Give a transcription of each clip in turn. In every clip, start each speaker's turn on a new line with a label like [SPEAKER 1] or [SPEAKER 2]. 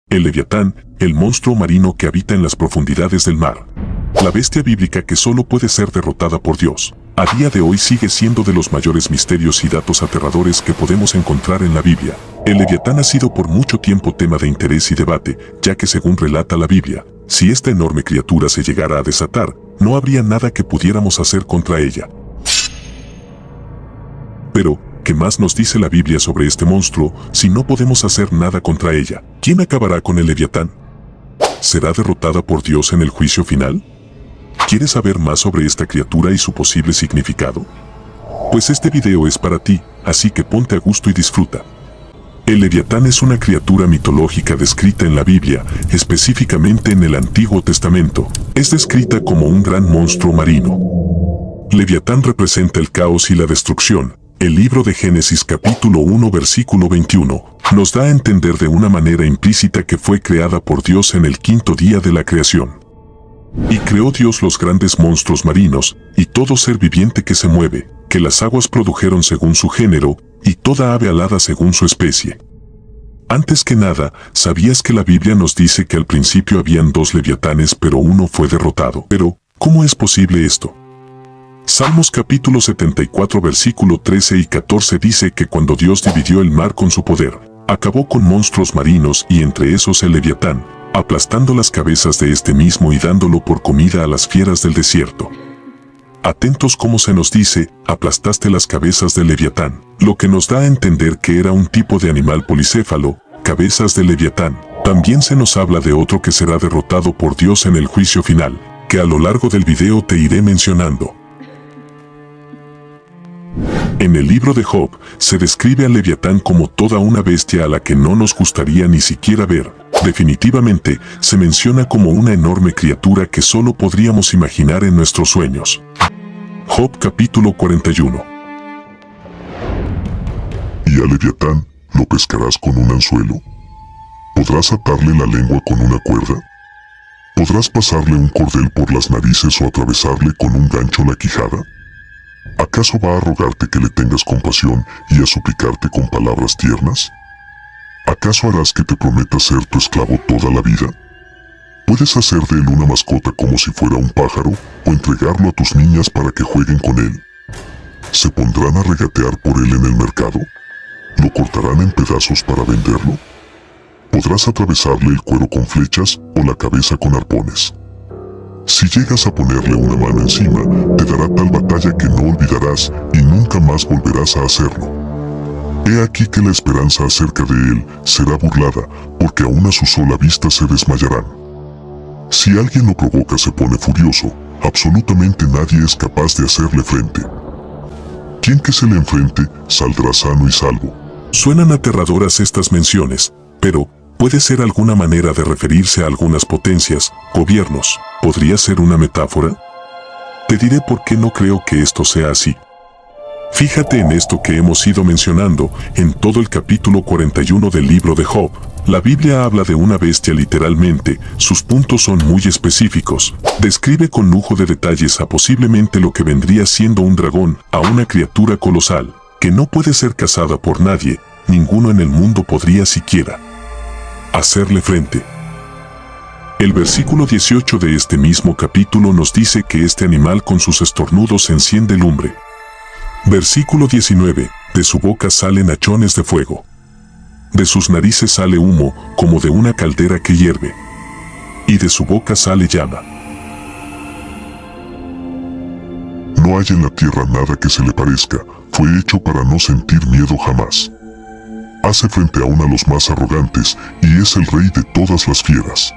[SPEAKER 1] El Leviatán, el monstruo marino que habita en las profundidades del mar. La bestia bíblica que solo puede ser derrotada por Dios. A día de hoy sigue siendo de los mayores misterios y datos aterradores que podemos encontrar en la Biblia. El Leviatán ha sido por mucho tiempo tema de interés y debate, ya que según relata la Biblia, si esta enorme criatura se llegara a desatar, no habría nada que pudiéramos hacer contra ella. Pero, ¿qué más nos dice la Biblia sobre este monstruo si no podemos hacer nada contra ella? ¿Quién acabará con el Leviatán? ¿Será derrotada por Dios en el juicio final? ¿Quieres saber más sobre esta criatura y su posible significado? Pues este video es para ti, así que ponte a gusto y disfruta. El Leviatán es una criatura mitológica descrita en la Biblia, específicamente en el Antiguo Testamento. Es descrita como un gran monstruo marino. Leviatán representa el caos y la destrucción. El libro de Génesis capítulo 1 versículo 21 nos da a entender de una manera implícita que fue creada por Dios en el quinto día de la creación. Y creó Dios los grandes monstruos marinos, y todo ser viviente que se mueve, que las aguas produjeron según su género, y toda ave alada según su especie. Antes que nada, ¿sabías que la Biblia nos dice que al principio habían dos leviatanes pero uno fue derrotado? Pero, ¿cómo es posible esto? Salmos capítulo 74 versículo 13 y 14 dice que cuando Dios dividió el mar con su poder, acabó con monstruos marinos y entre esos el Leviatán, aplastando las cabezas de este mismo y dándolo por comida a las fieras del desierto. Atentos como se nos dice, aplastaste las cabezas del Leviatán, lo que nos da a entender que era un tipo de animal policéfalo, cabezas de Leviatán. También se nos habla de otro que será derrotado por Dios en el juicio final, que a lo largo del video te iré mencionando. En el libro de Job, se describe al Leviatán como toda una bestia a la que no nos gustaría ni siquiera ver. Definitivamente, se menciona como una enorme criatura que solo podríamos imaginar en nuestros sueños. Job capítulo 41.
[SPEAKER 2] Y al Leviatán lo pescarás con un anzuelo. ¿Podrás atarle la lengua con una cuerda? ¿Podrás pasarle un cordel por las narices o atravesarle con un gancho la quijada? ¿Acaso va a rogarte que le tengas compasión y a suplicarte con palabras tiernas? ¿Acaso harás que te prometa ser tu esclavo toda la vida? ¿Puedes hacer de él una mascota como si fuera un pájaro o entregarlo a tus niñas para que jueguen con él? ¿Se pondrán a regatear por él en el mercado? ¿Lo cortarán en pedazos para venderlo? ¿Podrás atravesarle el cuero con flechas o la cabeza con arpones? Si llegas a ponerle una mano encima, te dará tal batalla que no olvidarás y nunca más volverás a hacerlo. He aquí que la esperanza acerca de él será burlada, porque aún a su sola vista se desmayarán. Si alguien lo provoca se pone furioso, absolutamente nadie es capaz de hacerle frente. Quien que se le enfrente saldrá sano y salvo.
[SPEAKER 1] Suenan aterradoras estas menciones, pero puede ser alguna manera de referirse a algunas potencias, gobiernos. ¿Podría ser una metáfora? Te diré por qué no creo que esto sea así. Fíjate en esto que hemos ido mencionando en todo el capítulo 41 del libro de Job. La Biblia habla de una bestia literalmente, sus puntos son muy específicos. Describe con lujo de detalles a posiblemente lo que vendría siendo un dragón, a una criatura colosal, que no puede ser cazada por nadie, ninguno en el mundo podría siquiera hacerle frente. El versículo 18 de este mismo capítulo nos dice que este animal con sus estornudos enciende lumbre. Versículo 19, de su boca salen hachones de fuego. De sus narices sale humo, como de una caldera que hierve. Y de su boca sale llama.
[SPEAKER 2] No hay en la tierra nada que se le parezca, fue hecho para no sentir miedo jamás. Hace frente aún a los más arrogantes, y es el rey de todas las fieras.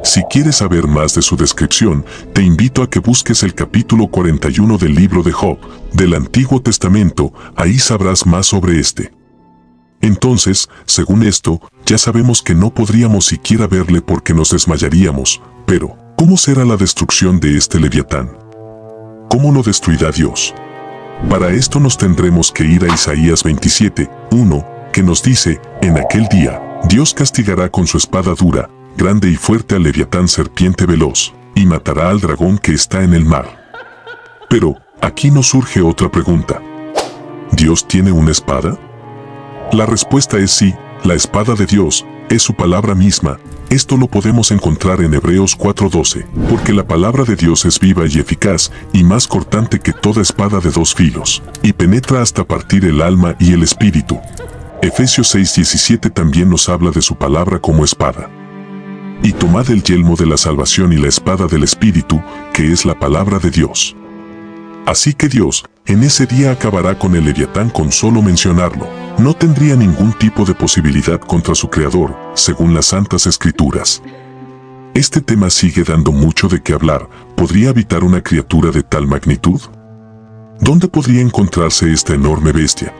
[SPEAKER 1] Si quieres saber más de su descripción, te invito a que busques el capítulo 41 del libro de Job, del Antiguo Testamento, ahí sabrás más sobre este. Entonces, según esto, ya sabemos que no podríamos siquiera verle porque nos desmayaríamos, pero, ¿cómo será la destrucción de este Leviatán? ¿Cómo lo destruirá Dios? Para esto nos tendremos que ir a Isaías 27:1, que nos dice, en aquel día, Dios castigará con su espada dura, grande y fuerte al Leviatán serpiente veloz, y matará al dragón que está en el mar. Pero, aquí nos surge otra pregunta. ¿Dios tiene una espada? La respuesta es sí, la espada de Dios es su palabra misma. Esto lo podemos encontrar en Hebreos 4:12, porque la palabra de Dios es viva y eficaz, y más cortante que toda espada de dos filos, y penetra hasta partir el alma y el espíritu. Efesios 6:17 también nos habla de su palabra como espada. Y tomad el yelmo de la salvación y la espada del espíritu, que es la palabra de Dios. Así que Dios, en ese día acabará con el Leviatán con solo mencionarlo. No tendría ningún tipo de posibilidad contra su creador, según las Santas Escrituras. Este tema sigue dando mucho de qué hablar. ¿Podría habitar una criatura de tal magnitud? ¿Dónde podría encontrarse esta enorme bestia?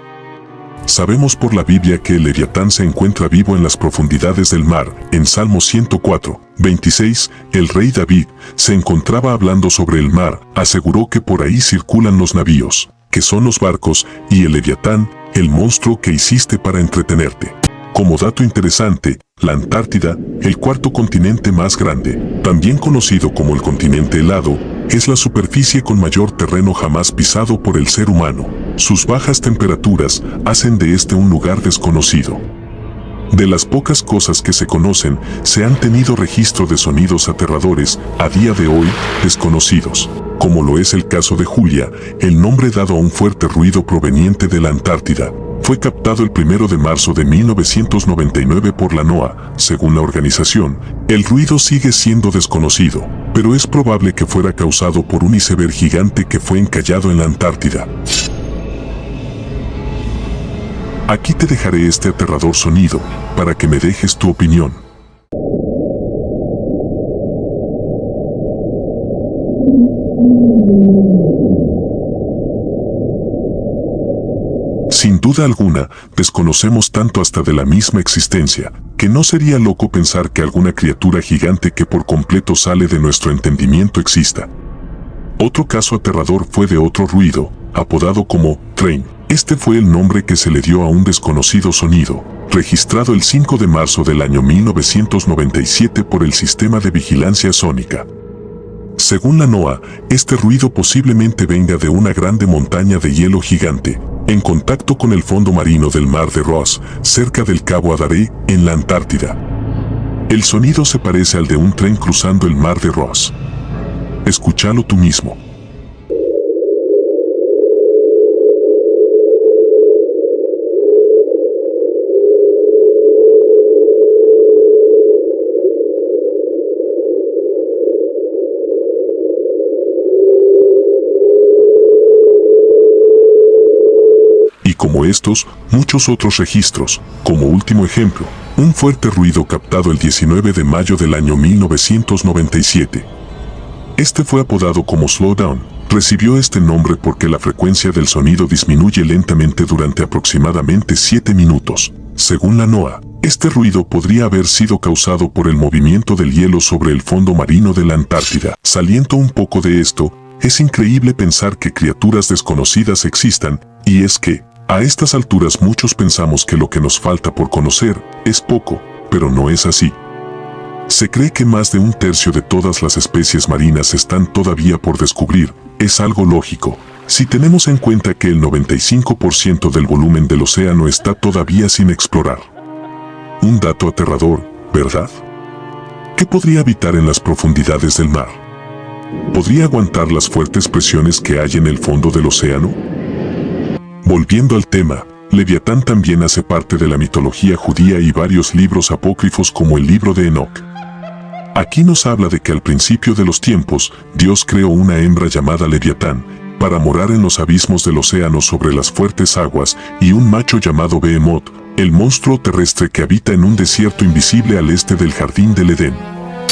[SPEAKER 1] Sabemos por la Biblia que el Leviatán se encuentra vivo en las profundidades del mar. En Salmo 104:26, el rey David se encontraba hablando sobre el mar, aseguró que por ahí circulan los navíos, que son los barcos, y el Leviatán, el monstruo que hiciste para entretenerte. Como dato interesante, la Antártida, el cuarto continente más grande, también conocido como el continente helado, es la superficie con mayor terreno jamás pisado por el ser humano. Sus bajas temperaturas hacen de este un lugar desconocido. De las pocas cosas que se conocen, se han tenido registro de sonidos aterradores, a día de hoy, desconocidos, como lo es el caso de Julia, el nombre dado a un fuerte ruido proveniente de la Antártida. Fue captado el 1 de marzo de 1999 por la NOAA. Según la organización, el ruido sigue siendo desconocido, pero es probable que fuera causado por un iceberg gigante que fue encallado en la Antártida. Aquí te dejaré este aterrador sonido, para que me dejes tu opinión. Sin duda alguna, desconocemos tanto hasta de la misma existencia, que no sería loco pensar que alguna criatura gigante que por completo sale de nuestro entendimiento exista. Otro caso aterrador fue de otro ruido, apodado como train. Este fue el nombre que se le dio a un desconocido sonido, registrado el 5 de marzo del año 1997 por el Sistema de Vigilancia Sónica. Según la NOAA, este ruido posiblemente venga de una grande montaña de hielo gigante, en contacto con el fondo marino del mar de Ross, cerca del Cabo Adaré, en la Antártida. El sonido se parece al de un tren cruzando el mar de Ross. Escúchalo tú mismo. Y como estos, muchos otros registros. Como último ejemplo, un fuerte ruido captado el 19 de mayo del año 1997. Este fue apodado como Slowdown. Recibió este nombre porque la frecuencia del sonido disminuye lentamente durante aproximadamente 7 minutos. Según la NOAA, este ruido podría haber sido causado por el movimiento del hielo sobre el fondo marino de la Antártida. Saliendo un poco de esto, es increíble pensar que criaturas desconocidas existan, y es que, a estas alturas muchos pensamos que lo que nos falta por conocer es poco, pero no es así. Se cree que más de un tercio de todas las especies marinas están todavía por descubrir. Es algo lógico, si tenemos en cuenta que el 95% del volumen del océano está todavía sin explorar. Un dato aterrador, ¿verdad? ¿Qué podría habitar en las profundidades del mar? ¿Podría aguantar las fuertes presiones que hay en el fondo del océano? Volviendo al tema, Leviatán también hace parte de la mitología judía y varios libros apócrifos como el libro de Enoc. Aquí nos habla de que al principio de los tiempos, Dios creó una hembra llamada Leviatán, para morar en los abismos del océano sobre las fuertes aguas, y un macho llamado Behemoth, el monstruo terrestre que habita en un desierto invisible al este del jardín del Edén.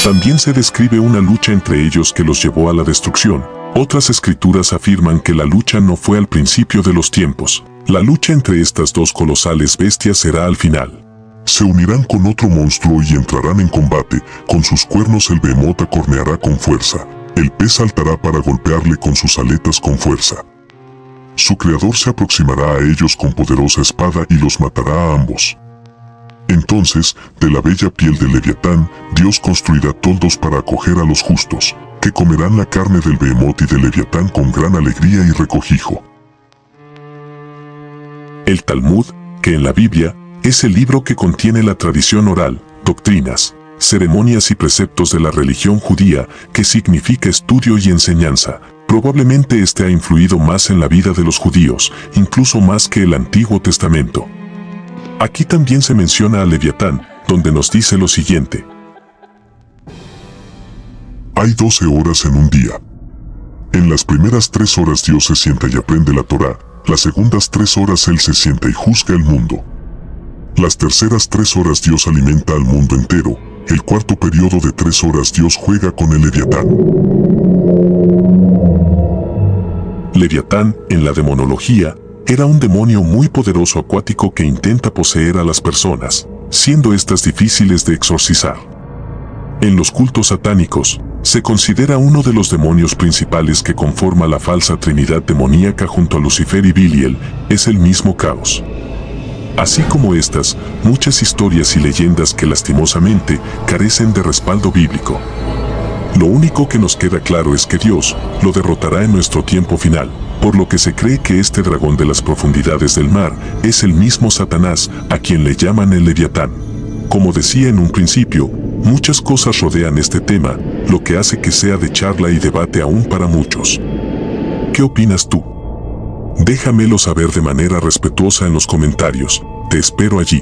[SPEAKER 1] También se describe una lucha entre ellos que los llevó a la destrucción. Otras escrituras afirman que la lucha no fue al principio de los tiempos. La lucha entre estas dos colosales bestias será al final.
[SPEAKER 2] Se unirán con otro monstruo y entrarán en combate. Con sus cuernos el Behemoth acorneará con fuerza. El pez saltará para golpearle con sus aletas con fuerza. Su creador se aproximará a ellos con poderosa espada y los matará a ambos. Entonces, de la bella piel de Leviatán, Dios construirá toldos para acoger a los justos, que comerán la carne del Behemoth y del Leviatán con gran alegría y regocijo.
[SPEAKER 1] El Talmud que en la Biblia es el libro que contiene la tradición oral, doctrinas, ceremonias y preceptos de la religión judía, que significa estudio y enseñanza. Probablemente este ha influido más en la vida de los judíos, incluso más que el Antiguo Testamento. Aquí también se menciona a Leviatán, donde nos dice lo siguiente.
[SPEAKER 2] Hay 12 horas en un día. En las primeras 3 horas Dios se sienta y aprende la Torá, las segundas 3 horas Él se sienta y juzga el mundo. Las terceras 3 horas Dios alimenta al mundo entero, el cuarto periodo de 3 horas Dios juega con el Leviatán.
[SPEAKER 1] Leviatán, en la demonología, era un demonio muy poderoso acuático que intenta poseer a las personas, siendo estas difíciles de exorcizar. En los cultos satánicos, se considera uno de los demonios principales que conforma la falsa trinidad demoníaca junto a Lucifer y Biliel, es el mismo Caos. Así como estas, muchas historias y leyendas que lastimosamente carecen de respaldo bíblico. Lo único que nos queda claro es que Dios lo derrotará en nuestro tiempo final, por lo que se cree que este dragón de las profundidades del mar es el mismo Satanás, a quien le llaman el Leviatán. Como decía en un principio, muchas cosas rodean este tema, lo que hace que sea de charla y debate aún para muchos. ¿Qué opinas tú? Déjamelo saber de manera respetuosa en los comentarios, te espero allí.